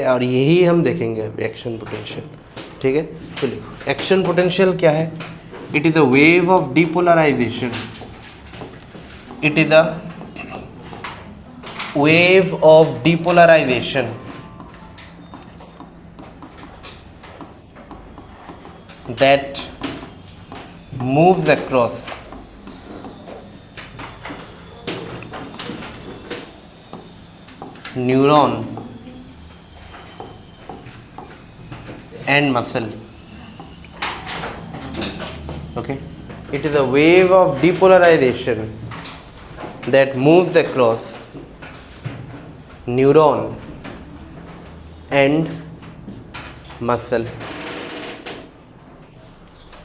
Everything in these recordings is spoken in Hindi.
और यही हम देखेंगे एक्शन पोटेंशियल। ठीक है, तो लिखो एक्शन पोटेंशियल क्या है। It is a wave of depolarization. It is a wave of depolarization that moves across neuron and muscle. Okay, it is a wave of depolarization that moves across neuron and muscle.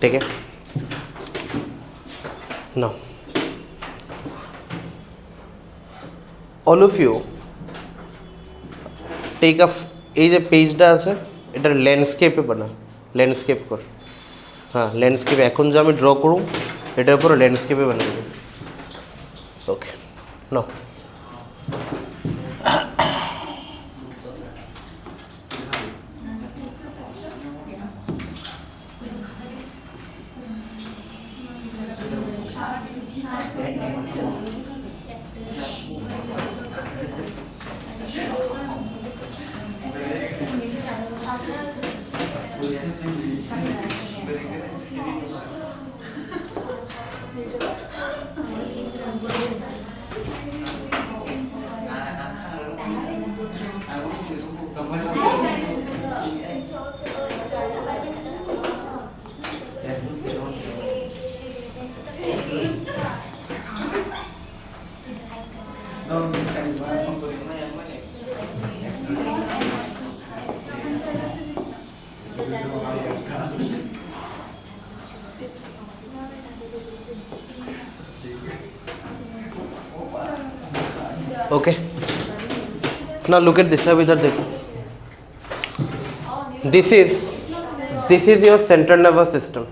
ठीक है, now all of you take a এই যে পেজটা আছে এটা ল্যান্ডস্কেপে বানা, ল্যান্ডস্কেপ কর। হ্যাঁ ল্যান্ডস্কেপে এখন যে আমি ড্র করুম এটার উপর ল্যান্ডস্কেপে বানাবো। ওকে নাও okay now look at this। अब इधर देखो, this is your central nervous system।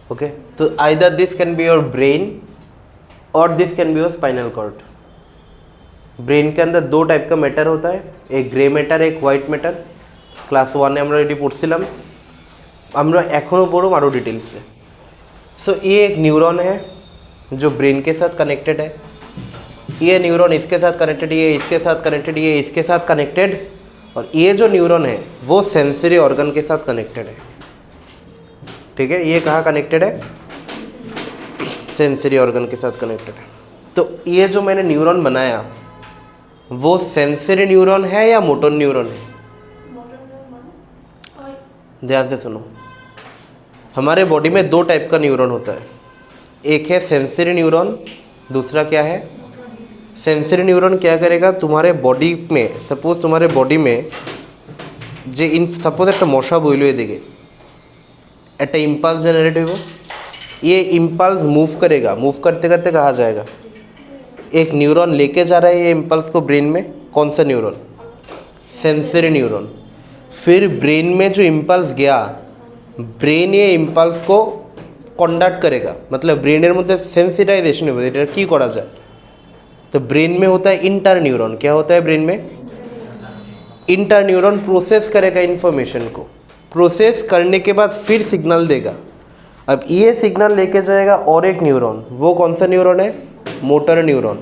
okay, so either this can be your brain और this can be your spinal cord। Brain के अंदर दो टाइप का मैटर होता है, एक ग्रे मैटर एक वाइट मैटर। क्लास 1 আমরা এটি পড়ছিলাম, আমরা এখনও পড়ব আরও ডিটেলসে। सो ये एक न्यूरॉन है जो ब्रेन के साथ कनेक्टेड है, ये न्यूरॉन इसके साथ कनेक्टेड, ये इसके साथ कनेक्टेड, ये इसके साथ कनेक्टेड, और ये जो न्यूरॉन है वो सेंसरी ऑर्गन के साथ कनेक्टेड है। ठीक है, ये कहाँ कनेक्टेड है, सेंसरी ऑर्गन के साथ कनेक्टेड है। तो ये जो मैंने न्यूरॉन बनाया वो सेंसरी न्यूरॉन है या मोटर न्यूरॉन है? ध्यान से सुनो, हमारे बॉडी में दो टाइप का न्यूरॉन होता है, एक है सेंसरी न्यूरॉन, दूसरा क्या है, सेंसरी न्यूरॉन क्या करेगा तुम्हारे बॉडी में, सपोज तुम्हारे बॉडी में যে सपोज একটা মশা বইল এদিকে, একটা इम्पल्स जनरेट हो, ये इम्पल्स मूव करेगा, मूव करते करते कहाँ जाएगा, एक न्यूरॉन लेके जा रहा है ये इम्पल्स को ब्रेन में, कौन सा न्यूरॉन, सेंसरी न्यूरॉन। फिर ब्रेन में जो इम्पल्स गया, ब्रेन ये इम्पल्स को कंडक्ट करेगा, मतलब ब्रेনের মধ্যে সেন্সিটাইজেশন হবে, এটা কি করা যায়। तो ब्रेन में होता है इंटर न्यूरॉन, क्या होता है ब्रेन में, इंटर न्यूरॉन प्रोसेस करेगा इन्फॉर्मेशन को, प्रोसेस करने के बाद फिर सिग्नल देगा। अब ये सिग्नल लेके जाएगा और एक न्यूरॉन, वो कौन सा न्यूरॉन है, मोटर न्यूरॉन।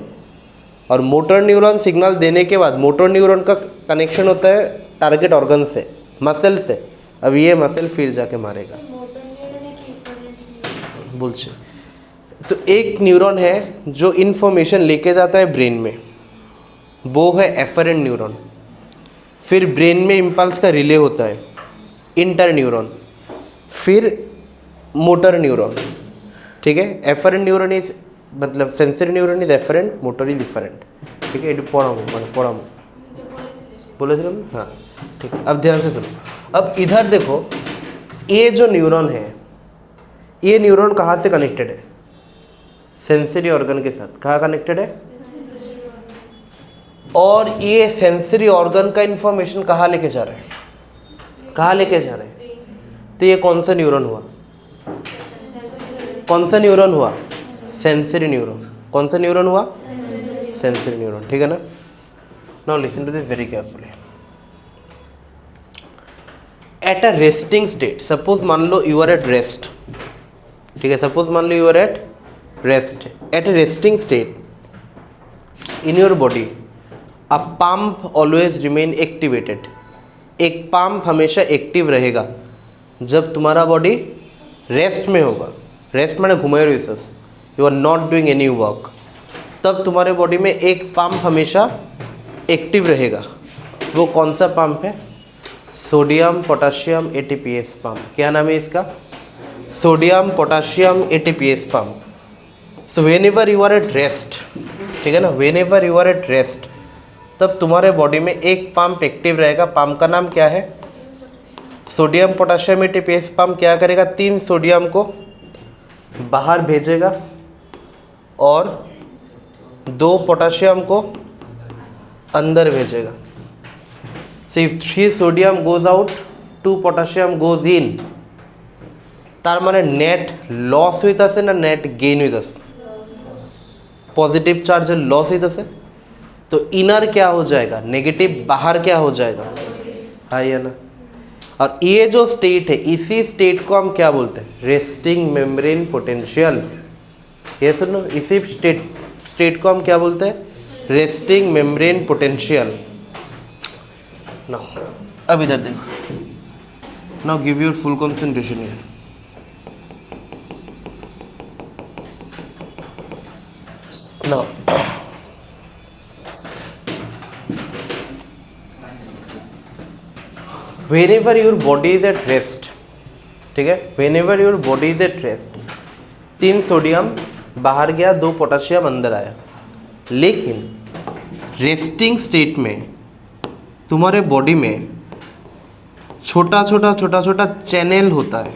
और मोटर न्यूरॉन सिग्नल देने के बाद मोटर न्यूरॉन का कनेक्शन होता है टारगेट ऑर्गन से, मसल से। अब ये मसल फिर जाके मारेगा, बुलशिट। तो एक न्यूरॉन है जो इन्फॉर्मेशन लेके जाता है ब्रेन में, वो है एफरेंट न्यूरॉन। फिर ब्रेन में इम्पल्स का रिले होता है, इंटर न्यूरॉन, फिर मोटर न्यूरॉन। ठीक है, एफरेंट न्यूरॉन इज मतलब sensory neuron is efferent, motor is different. ठीक है, এটা পড়াবো বলেছিলাম हाँ। ठीक है, अब ध्यान से सुनो। अब इधर देखो, ये जो न्यूरॉन है ये न्यूरॉन कहाँ से कनेक्टेड है, सेंसरी ऑर्गन के साथ। कहाँ कनेक्टेड है, और ये सेंसरी ऑर्गन का इंफॉर्मेशन कहाँ लेके जा रहे हैं, कहाँ लेके जा रहे हैं। तो ये कौन सा न्यूरॉन हुआ, कौन सा न्यूरॉन हुआ, सेंसरी न्यूरॉन। कौन सा न्यूरॉन हुआ, सेंसरी न्यूरॉन। ठीक है ना। Now listen to this very carefully. At a resting state, suppose मान लो यू आर एट रेस्ट, ठीक है, सपोज मान लो you are at rest, at a resting state in your body a pump always remain activated, एक पंप हमेशा एक्टिव रहेगा जब तुम्हारा बॉडी रेस्ट में होगा, रेस्ट मैंने घुमाए रिसर्स, you are not doing any work, तब तुम्हारे बॉडी में एक पंप हमेशा एक्टिव रहेगा। वो कौन सा पंप है? Sodium potassium ATPase pump. क्या नाम है इसका? Sodium potassium ATPase pump. So whenever you are at rest, ठीक है ना, whenever you are at rest, तब तुम्हारे बॉडी में एक पंप एक्टिव रहेगा। पंप का नाम क्या है? सोडियम पोटाशियम एटीपीएस पंप क्या करेगा? 3 सोडियम को बाहर भेजेगा और 2 पोटाशियम को अंदर भेजेगा। So if 3 sodium goes out, 2 potassium goes in, तार माने नेट लॉस होइताছে ना नेट गेन होइताছে? पॉजिटिव चार्ज लॉस होइताছে, तो इनर क्या हो जाएगा? नेगेटिव बाहर क्या हो जाएगा? हाँ या ना। और ये जो स्टेट है, इसी स्टेट को हम क्या बोलते हैं? Resting membrane potential. ये सुनो, इसी स्टेट को हम क्या बोलते हैं? Resting membrane potential. नाउ अब इधर देखो, now give your full concentration here. Now whenever your body is at rest, ठीक है, whenever your body is at rest, 3 sodium बाहर गया, 2 पोटाशियम अंदर आया, लेकिन रेस्टिंग स्टेट में तुम्हारे बॉडी में छोटा छोटा चैनल होता है,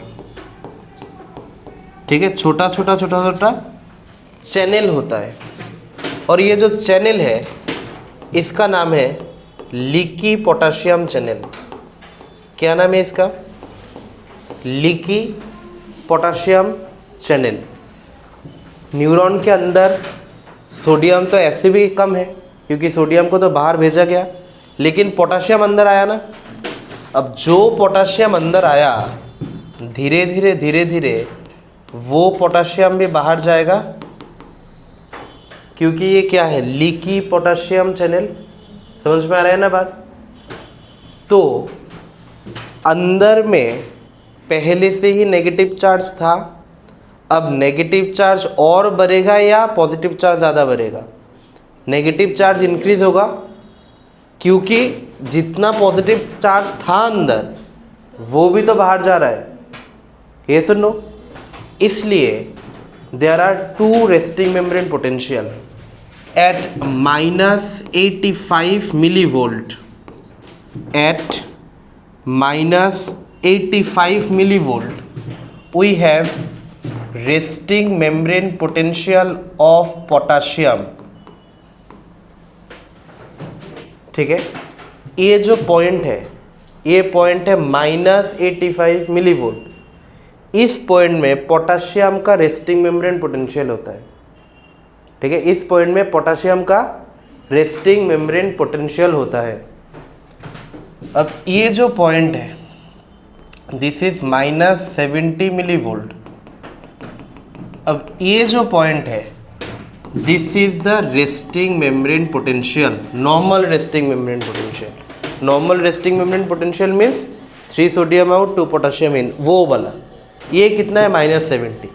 ठीक है, छोटा छोटा चैनल होता है, और ये जो चैनल है इसका नाम है लीकी पोटाशियम चैनल। क्या नाम है इसका? Leaky potassium channel. न्यूरॉन के अंदर सोडियम तो ऐसे भी कम है क्योंकि सोडियम को तो बाहर भेजा गया, लेकिन पोटाशियम अंदर आया ना। अब जो पोटाशियम अंदर आया, धीरे धीरे वो पोटाशियम भी बाहर जाएगा, क्योंकि ये क्या है? Leaky potassium channel. समझ में आ रहा है ना बात? तो अंदर में पहले से ही नेगेटिव चार्ज था, अब नेगेटिव चार्ज और बढ़ेगा या पॉजिटिव चार्ज ज़्यादा बढ़ेगा? नेगेटिव चार्ज इंक्रीज होगा, क्योंकि जितना पॉजिटिव चार्ज था अंदर वो भी तो बाहर जा रहा है। ये सुनो, इसलिए there are 2 resting membrane potential at -85 millivolt, at -85 millivolt we have resting membrane potential of potassium, ठीक है। ये जो पॉइंट है, ये पॉइंट है -85 मिलीवोल्ट। इस पॉइंट में पोटाशियम का रेस्टिंग मेम्ब्रेन पोटेंशियल होता है, ठीक है, इस पॉइंट में पोटाशियम का रेस्टिंग मेम्ब्रेन पोटेंशियल होता है। अब ये जो पॉइंट है, दिस इज -70 मिलीवोल्ट। अब ये जो पॉइंट है, this is the resting membrane potential, normal resting membrane potential. Normal resting membrane potential means 3 sodium out 2 potassium in, वो वाला। ये कितना है? -70।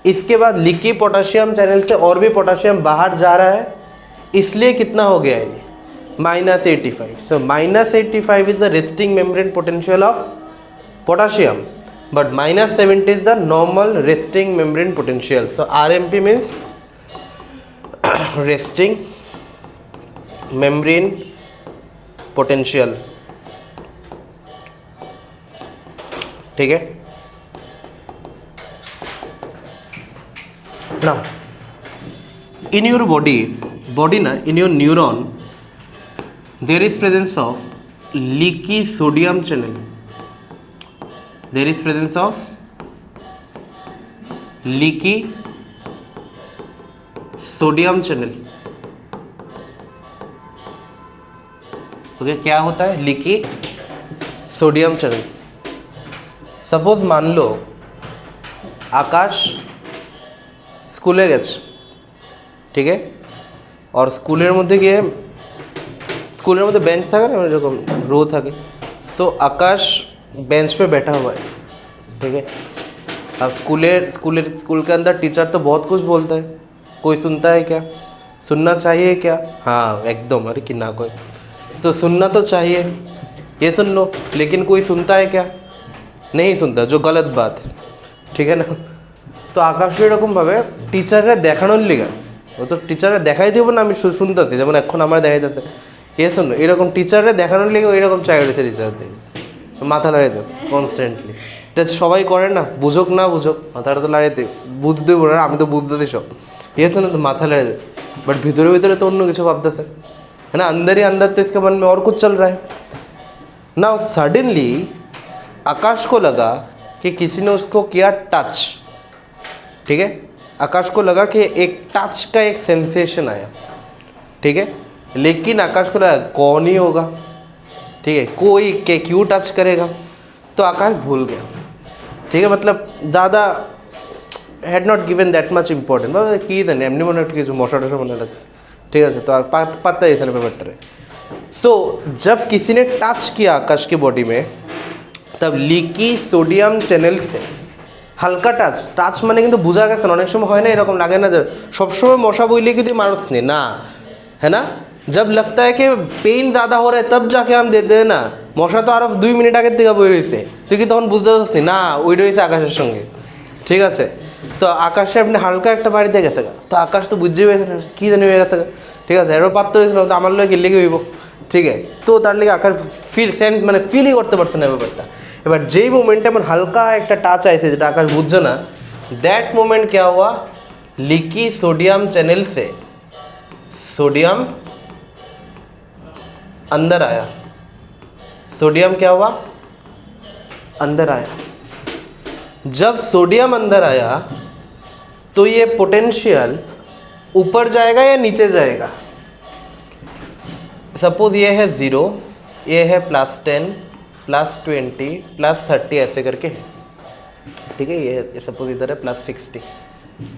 इसके बाद लीकी पोटाशियम चैनल से और भी पोटाशियम बाहर जा रहा है, इसलिए कितना हो गया ये? -85। सो -85 is the resting membrane potential of potassium, but -70 is the normal resting membrane potential. So RMP means resting membrane potential, ठीक है। Now in your body ना, in your neuron there is presence of leaky sodium channel. There is presence of leaky sodium channel. Okay, क्या होता है? Leaky sodium channel. सपोज मान लो आकाश स्कूले गेছে, ठीक है, और स्कूलेर मध्य गিয়ে स्कूलेर मध्य बेंच থাকে না এরকম रो থাকে, सो आकाश बेंच पे बैठा हुआ है, ठीक है। अब स्कूल के अंदर टीचर तो बहुत कुछ बोलता है, कोई सुनता है क्या? सुनना चाहिए क्या? हाँ एकदम, अरे कि ना कोई तो सुनना तो चाहिए, ये सुन लो, लेकिन कोई सुनता है क्या? नहीं सुनता, जो गलत बात है, ठीक है ना। तो आकाश एरकम भावे टीचारे देखानोर लिगा, वो तो टीचारे देखाई देबो ना, आमी शुनतेছি যেমন এখন আমার দেখাইতেছে, ये सुनो এরকম टीचारे দেখানোর লিগে এরকম চাই রয়েছে টিচার থেকে মাথা লাড়াইতেছে কনস্ট্যান্টলি। এটা সবাই করে না, বুঝুক না বুঝুক মাথাটা তো লাড়াইতে, বুঝতে বলে আমি তো বুঝতেছি সব, ये सुनो तो माथा लड़ा दे, बट भीतरे भीतरे तो अन्य किसी भावते है ना, अंदर ही अंदर तो इसके मन में और कुछ चल रहा है ना। सडनली आकाश को लगा कि किसी ने उसको किया टच, ठीक है, आकाश को लगा कि एक टच का एक सेंसेशन आया, ठीक है, लेकिन आकाश को लगा कौन ही होगा, ठीक है, कोई के क्यों टच करेगा, तो आकाश भूल गया, ठीक है, मतलब ज़्यादा had not given that much important, कि जानी एमनी मन कि मशा टशा मन लगस, ठीक है, तो पत्ता दिए पेपरटारे। सो जब किसी ने टच किया आकाश की बॉडी में, तब लीकी सोडियम चैनल से हल्का टच माने किन्तु बुझा गेছে অনেক সময় হয় না এরকম লাগে না যে सब समय मशा বইলে कि मानुष नहीं ना, है ना। जब लगता है कि पेन ज़्यादा हो रहा है तब जाके हम देते हैं ना, मशा तो और 2 मिनट आगे दिखा বই রইছে, তুই কি তখন বুঝতে পারছিস না ওই রইছে আকাশের সঙ্গে, ঠিক আছে। তো আকাশে আপনি হালকা একটা বাড়িতে গেছে, তো আকাশ তো বুঝতে পেরেছে না কী জানি হয়ে গেছে, ঠিক আছে, এরও পাত্র হয়েছিল তো আমার লোক লেগে হইব, ঠিক আছে, তো তার লেগে আকাশ সেন্স মানে ফিলই করতে পারছে না ব্যাপারটা। এবার যেই মোমেন্টে এমন হালকা একটা টাচ আইছে যেটা আকাশ বুঝছে না, दैट मोमेंट क्या हुआ, लीकी सोडियम चैनल से सोडियम अंदर आया, सोडियम क्या हुआ, अंदर आया। जब सोडियम अंदर आया तो ये पोटेंशियल ऊपर जाएगा या नीचे जाएगा? सपोज ये है 0, ये है +10 +20 +30 ऐसे करके, ठीक है, ये सपोज इधर है +60,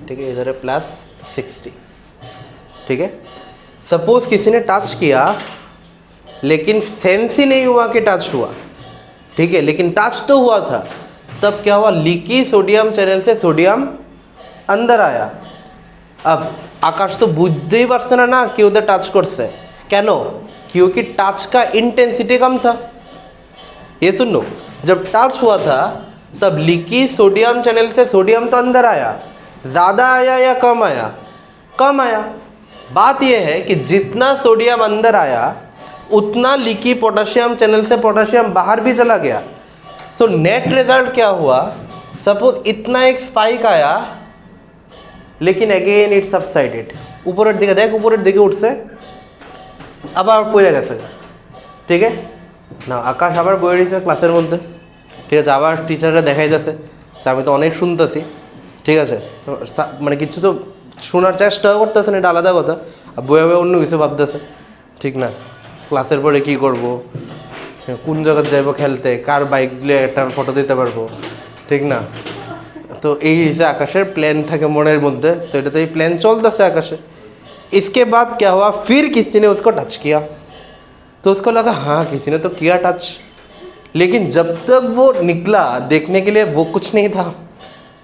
ठीक है, इधर है +60, ठीक है। सपोज किसी ने टच किया लेकिन सेंस ही नहीं हुआ कि टच हुआ, ठीक है, लेकिन टच तो हुआ था, तब क्या हुआ, लीकी सोडियम चैनल से सोडियम अंदर आया। अब आकाश तो बुझतेই পারছে না कि उधर टच করছে, কেন? क्योंकि टच का इंटेंसिटी कम था। ये सुनो, जब टच हुआ था तब लीकी सोडियम चैनल से सोडियम तो अंदर आया, ज़्यादा आया या कम आया? कम आया। बात यह है कि जितना सोडियम अंदर आया उतना लीकी पोटेशियम चैनल से पोटेशियम बाहर भी चला गया। सो नेट रिजल्ट क्या हुआ, सपोज इतना एक स्पाइक आया लेकिन अगेन इट सबसाइडेड, ऊपर दिखे देख, ऊपर दिखे उठसे আবার পড়ে গেছে, ঠিক है না। আকাশ আবার বই রয়েছে ক্লাসের মধ্যে, ঠিক আছে, আবার টিচাররা দেখাই যাচ্ছে, আমি তো অনেক শুনতেছি, ঠিক আছে, মানে কিছু তো শোনার চেষ্টাও করতেছে না, এটা আলাদা কথা, আর বইয়ে বইয়ে অন্য কিছু ভাবতেছে, ঠিক না। ক্লাসের পরে কী করব, কোন জায়গায় যাইব খেলতে, কার বাইক দিলে একটা ফটো দিতে পারবো, ঠিক না। তো এই হিসেবে আকাশের প্ল্যান থাকে মনের মধ্যে, তো এটা তো এই প্ল্যান চলতেছে আকাশে। इसके बाद क्या हुआ, फिर किसी ने उसको टच किया तो उसको लगा हाँ किसी ने तो किया टच, लेकिन जब तक वो निकला देखने के लिए वो कुछ नहीं था,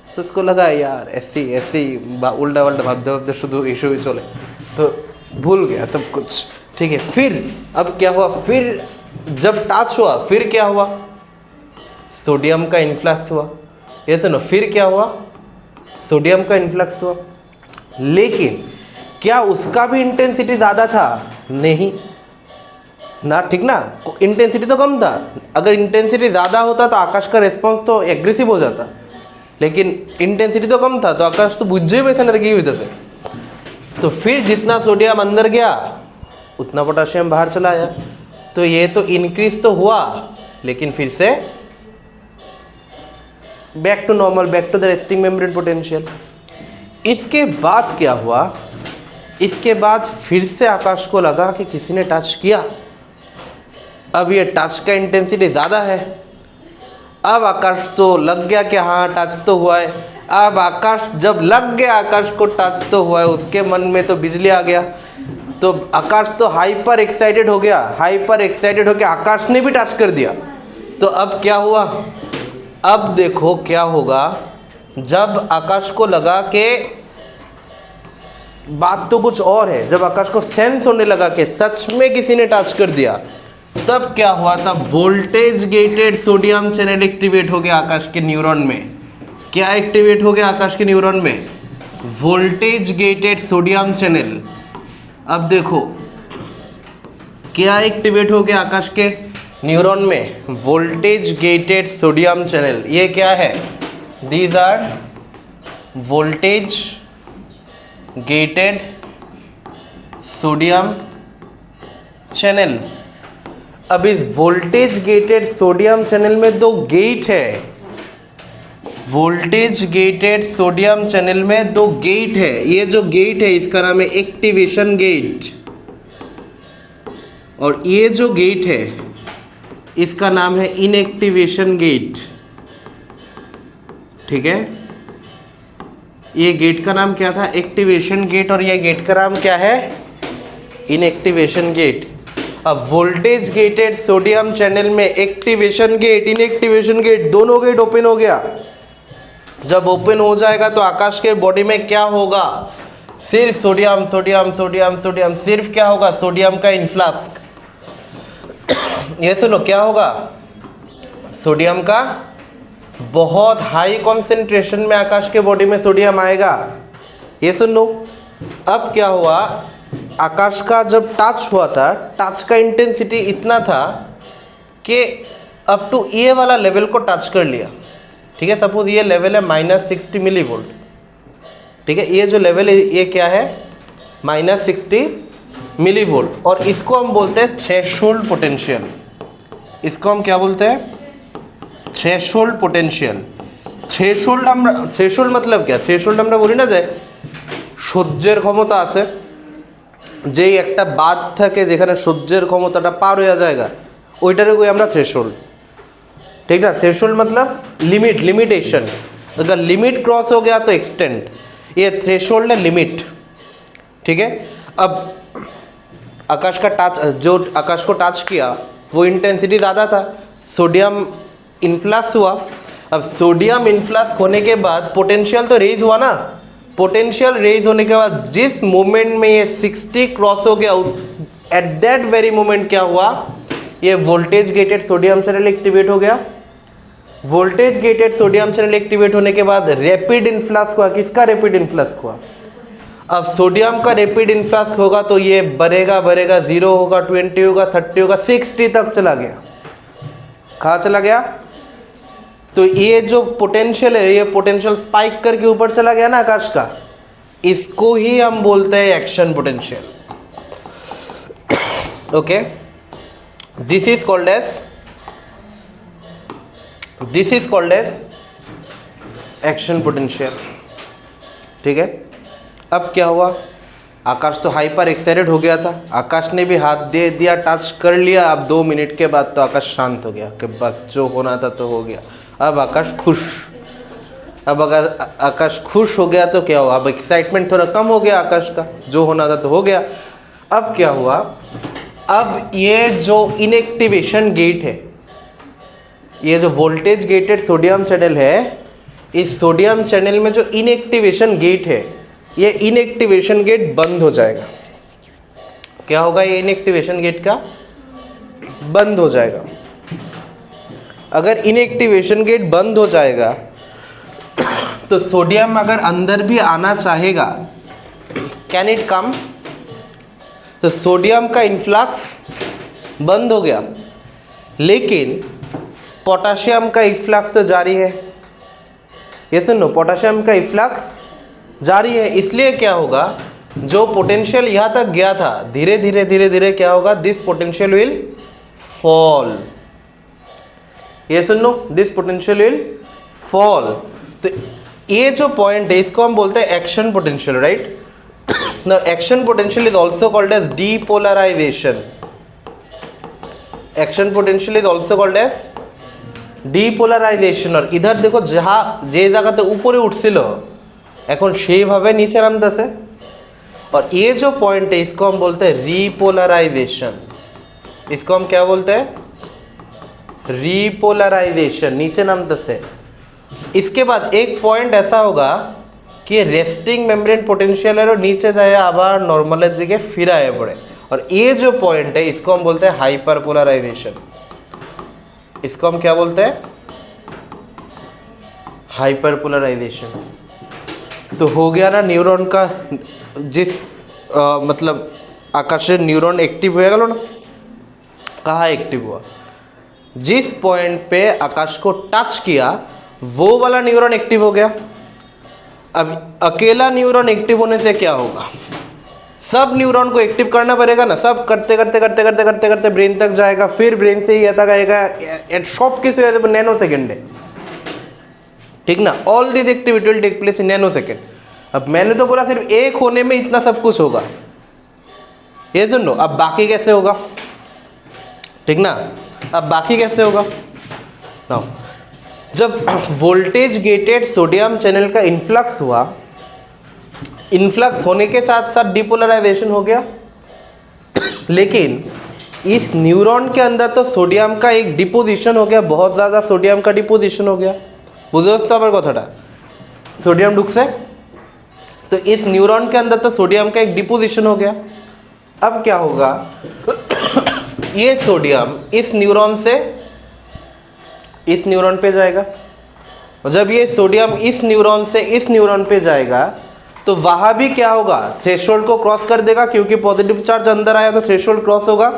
तो उसको लगा यार ऐसी ऐसी उल्टा उल्टा भाबते भाबते शुद्ध इशू ही चले, तो भूल गया तब कुछ, ठीक है। फिर अब क्या हुआ, फिर जब टच हुआ फिर क्या हुआ, सोडियम का इन्फ्लक्स हुआ, ये तो ना, फिर क्या हुआ, सोडियम का इन्फ्लक्स हुआ, लेकिन क्या उसका भी इंटेंसिटी ज़्यादा था? नहीं ना, ठीक ना, इंटेंसिटी तो कम था। अगर इंटेंसिटी ज़्यादा होता तो आकाश का रिस्पॉन्स तो एग्रेसिव हो जाता, लेकिन इंटेंसिटी तो कम था, तो आकाश तो बुझे ही वैसे नहीं हुई से। तो फिर जितना सोडियम अंदर गया उतना पोटेशियम बाहर चला आया, तो ये तो इंक्रीज तो हुआ, लेकिन फिर से back to normal, back to the resting membrane potential. इसके बाद क्या हुआ, इसके बाद फिर से आकाश को लगा कि किसी ने टच किया, अब ये टच का इंटेंसिटी ज़्यादा है, अब आकाश तो लग गया कि हाँ टच तो हुआ है। अब आकाश जब लग गया, आकाश को टच तो हुआ है, उसके मन में तो बिजली आ गया, तो आकाश तो हाइपर एक्साइटेड हो गया। हाइपर एक्साइटेड हो गया, आकाश ने भी टच कर दिया। तो अब क्या हुआ, अब देखो क्या होगा। जब आकाश को लगा कि बात तो कुछ और है, जब आकाश को सेंस होने लगा कि सच में किसी ने टच कर दिया, तब क्या हुआ, तब voltage gated sodium channel activate हो गया आकाश के न्यूरॉन में। क्या एक्टिवेट हो गया आकाश के न्यूरॉन में? Voltage gated sodium channel. अब देखो क्या एक्टिवेट हो गया आकाश के न्यूरॉन में? Voltage gated sodium channel. ये क्या है? These are voltage gated sodium channel. अब इस वोल्टेज गेटेड सोडियम चैनल में दो गेट है। वोल्टेज गेटेड सोडियम चैनल में दो गेट है। ये जो गेट है इसका नाम है एक्टिवेशन गेट, और ये जो गेट है इसका नाम है इनएक्टिवेशन गेट। ठीक है, ये गेट का नाम क्या था? एक्टिवेशन गेट, और ये गेट का नाम क्या है? Inactivation gate. अब वोल्टेज गेटेड सोडियम चैनल में एक्टिवेशन गेट, इनएक्टिवेशन गेट, दोनों गेट ओपन हो गया। जब ओपन हो जाएगा तो आकाश के बॉडी में क्या होगा? सिर्फ सोडियम सोडियम सोडियम सोडियम, सिर्फ क्या होगा? सोडियम का इन्फ्लक्स। ये सुनो क्या होगा? सोडियम का बहुत हाई कॉन्सेंट्रेशन में आकाश के बॉडी में सोडियम आएगा। ये सुन लो। अब क्या हुआ, आकाश का जब टच हुआ था, टच का इंटेंसिटी इतना था कि अप टू ये वाला लेवल को टच कर लिया। ठीक है, सपोज ये लेवल है -60 मिली वोल्ट। ठीक है, ये जो लेवल है ये क्या है? -60 मिली वोल्ट, और इसको हम बोलते हैं थ्रेशोल्ड पोटेंशियल। इसको हम क्या बोलते हैं? Threshold potential. थ्रेशोल्ड मतलब क्या? थ्रेशोल्ड আমরা বলি না যে সহ্যের ক্ষমতা আছে, যেই একটা বাঁধ থাকে যেখানে সহ্যের ক্ষমতাটা পার হয়ে जाएगा, ওইটারে কই আমরা थ्रेशोल्ड। ठीक ना? थ्रेशोल्ड मतलब लिमिट, लिमिटेशन। अगर लिमिट क्रॉस हो गया तो एक्सटेंड, ये थ्रेशोल्ड है लिमिट। ठीक है, अब आकाश का टच, जो आकाश को टच किया वो इंटेंसिटी ज़्यादा था, सोडियम इन्फ्लक्स हुआ। अब सोडियम इन्फ्लक्स होने के बाद पोटेंशियल तो रेज हुआ ना। पोटेंशियल रेज होने के बाद जिस मोमेंट में ये 60 क्रॉस हो गया, उस एट दैट वेरी मोमेंट क्या हुआ? ये voltage gated sodium channel activate हो गया। Voltage gated sodium channel activate होने के बाद रैपिड इन्फ्लक्स हुआ। किसका रैपिड इन्फ्लक्स हुआ? अब सोडियम का रैपिड इन्फ्लक्स होगा तो ये बढ़ेगा बढ़ेगा, 0 होगा, 20 होगा, 30 होगा, 60 तक चला गया। कहाँ चला गया? तो ये जो पोटेंशियल है, ये पोटेंशियल स्पाइक करके ऊपर चला गया ना आकाश का, इसको ही हम बोलते हैं action potential. Okay, this is called as action potential. ठीक है, अब क्या हुआ? आकाश तो हाइपर एक्साइटेड हो गया था, आकाश ने भी हाथ दे दिया, टच कर लिया। अब 2 मिनट के बाद तो आकाश शांत हो गया कि बस जो होना था तो हो गया। अब आकाश खुश। अब अगर आकाश खुश हो गया तो क्या हुआ? अब एक्साइटमेंट थोड़ा कम हो गया आकाश का, जो होना था तो हो गया। अब क्या हुआ? अब ये जो इनएक्टिवेशन गेट है, ये जो वोल्टेज गेटेड सोडियम चैनल है, इस सोडियम चैनल में जो इनएक्टिवेशन गेट है, ये इनएक्टिवेशन गेट बंद हो जाएगा। क्या होगा? ये इनएक्टिवेशन गेट का बंद हो जाएगा। अगर इनएक्टिवेशन गेट बंद हो जाएगा तो सोडियम अगर अंदर भी आना चाहेगा, कैन इट कम? तो सोडियम का इन्फ्लक्स बंद हो गया, लेकिन पोटाशियम का इन्फ्लक्स तो जारी है। ये सुनो, पोटाशियम का इन्फ्लक्स जारी है। इसलिए क्या होगा, जो पोटेंशियल यहाँ तक गया था, धीरे धीरे धीरे धीरे क्या होगा? This potential will fall. ये सुनो, दिस पोटेंशियल विल फॉल। तो ये जो पॉइंट है इसको हम बोलते हैं action potential, right? Now action potential is also called as depolarization. Action potential is also called as depolarization. আর ইধার দেখো যাহা যে জায়গাতে উপরে উঠছিল এখন সেইভাবে নিচে নামতেছে। और ये जो पॉइंट है इसको हम बोलते हैं रीपोलराइजेशन। इसको हम क्या बोलते हैं? रीपोलराइजेशन, नीचे नामते। इसके बाद एक पॉइंट ऐसा होगा कि रेस्टिंग मेम्ब्रेन पोटेंशियल है नीचे जाए आबार नॉर्मल दिखे फिर आए पड़े। और ये जो पॉइंट है इसको हम बोलते हैं हाइपरपोलराइजेशन। इसको हम क्या बोलते हैं? हाइपरपोलराइजेशन। तो हो गया ना न्यूरॉन का जिस मतलब आकाशीय न्यूरॉन एक्टिव हो गया ना, कहाँ एक्टिव हुआ? जिस पॉइंट पे आकाश को टच किया वो वाला न्यूरॉन एक्टिव हो गया। अब अकेला न्यूरॉन एक्टिव होने से क्या होगा? सब न्यूरॉन को एक्टिव करना पड़ेगा ना, सब करते करते करते करते करते करते ब्रेन तक जाएगा, फिर ब्रेन से ही तक आएगा एट शॉप किस नैनो सेकेंड है, ठीक ना। All this activity will take place in nano second. अब मैंने तो बोला सिर्फ एक होने में इतना सब कुछ होगा, ये सुनो। अब बाकी कैसे होगा, ठीक ना। अब बाकी कैसे होगा ना, जब वोल्टेज गेटेड सोडियम चैनल का इन्फ्लक्स हुआ, इन्फ्लक्स होने के साथ साथ डिपोलराइजेशन हो गया। लेकिन इस न्यूरॉन के अंदर तो सोडियम का एक डिपोजिशन हो गया, बहुत ज़्यादा सोडियम का डिपोजिशन हो गया। बुझे तो आबार कथाटा सोडियम ढुकছে, तो इस न्यूरॉन के अंदर तो सोडियम का एक डिपोजिशन हो गया। अब क्या होगा, ये सोडियम इस न्यूरॉन से इस न्यूरॉन पे जाएगा, और जब ये सोडियम इस न्यूरॉन से इस न्यूरॉन पे जाएगा तो वहाँ भी क्या होगा, थ्रेशोल्ड को क्रॉस कर देगा, क्योंकि पॉजिटिव चार्ज अंदर आया तो थ्रेशोल्ड क्रॉस होगा।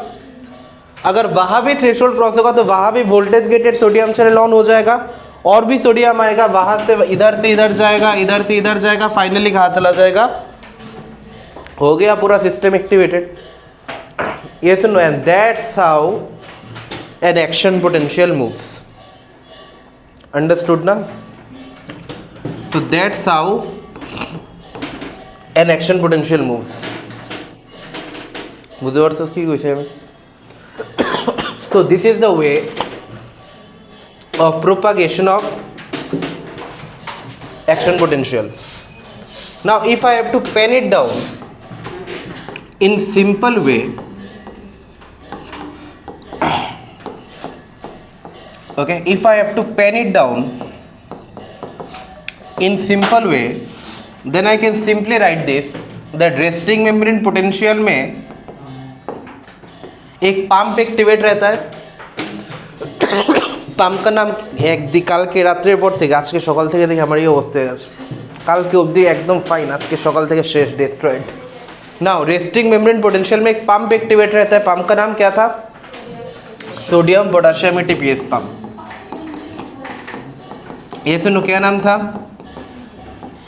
अगर वहाँ भी थ्रेशोल्ड क्रॉस होगा तो वहाँ भी voltage gated sodium channel on हो जाएगा, और भी सोडियम आएगा, वहाँ से इधर जाएगा, इधर से इधर जाएगा, फाइनली कहाँ चला जाएगा, हो गया पूरा सिस्टम एक्टिवेटेड। ये सुनो, and that's how an action potential moves. Understood ना? तो that's how an action potential moves. बुझे पारछो কি কইছি আমি? So this is the way of propagation of action potential. Now if I have to pen it down in simple way, okay, if I have to pen it down in simple way, then I can simply write this, that resting membrane potential में एक पंप एक्टिवेट रहता है। पंप का नाम কাল के রাত্রের পর থেকে আজকে সকাল থেকে দেখি আমার এই অবস্থা হয়ে গেছে, কালকে অবধি एकदम फाइन, আজকে সকাল থেকে शेष destroyed. Now resting membrane potential में एक पंप एक्टिवेट रहता है, पंप का नाम क्या था? Sodium potassium ATPase pump. ये सुनो क्या नाम था?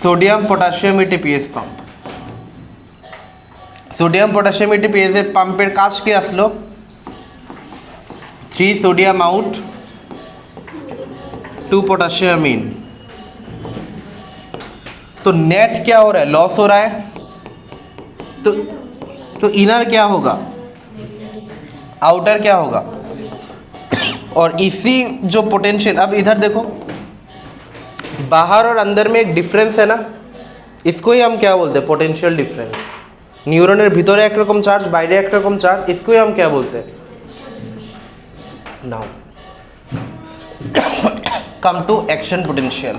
Sodium potassium ATPase pump. Sodium potassium ATPase पंपर काज के आसलो 3 सोडियम आउट 2 पोटेशियम इन। तो नेट क्या हो रहा है? लॉस हो रहा है। तो इनर क्या होगा? आउटर क्या होगा? और इसी जो पोटेंशियल, अब इधर देखो, बाहर और अंदर में एक डिफरेंस है ना, इसको ही हम क्या बोलते हैं? Potential difference. न्यूरॉনের ভিতরে একরকম চার্জ, বাইরে একরকম চার্জ, इसको ही हम क्या बोलते हैं? Now come to action potential.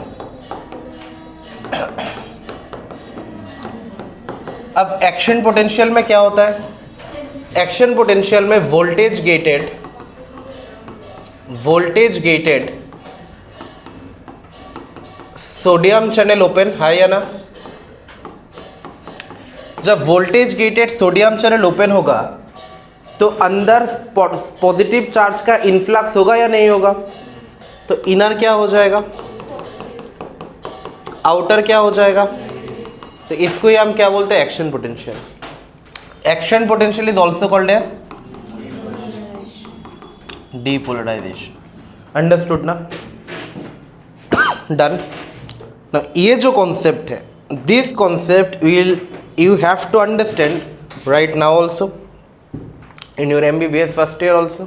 अब एक्शन पोटेंशियल में क्या होता है? एक्शन पोटेंशियल में voltage gated sodium channel open है या ना? जब voltage gated sodium channel open होगा तो अंदर पॉजिटिव चार्ज का इन्फ्लक्स होगा या नहीं होगा? तो इनर क्या हो जाएगा, आउटर क्या हो जाएगा? तो इसको ही हम क्या बोलते हैं? Action potential. Action potential is also called as depolarization. Understood ना? डन ना। ये जो कॉन्सेप्ट है, this concept will you have to understand right now also, in your MBBS first year also,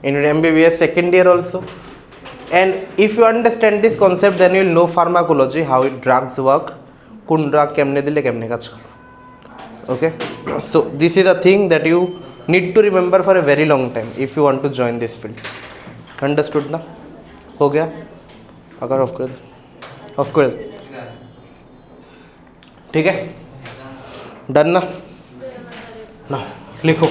in your MBBS second year also, and if you understand this concept then you will know pharmacology, how it drugs work, কোন ড্রাগ কেমনে দিলে কেমনে কাজ করে। Okay, so this is a thing that you need to remember for a very long time if you want to join this field. Understood ना? हो गया? अगर ऑफ कर दे, ऑफ कर दे, ठीक है, डन ना? ना लिखो।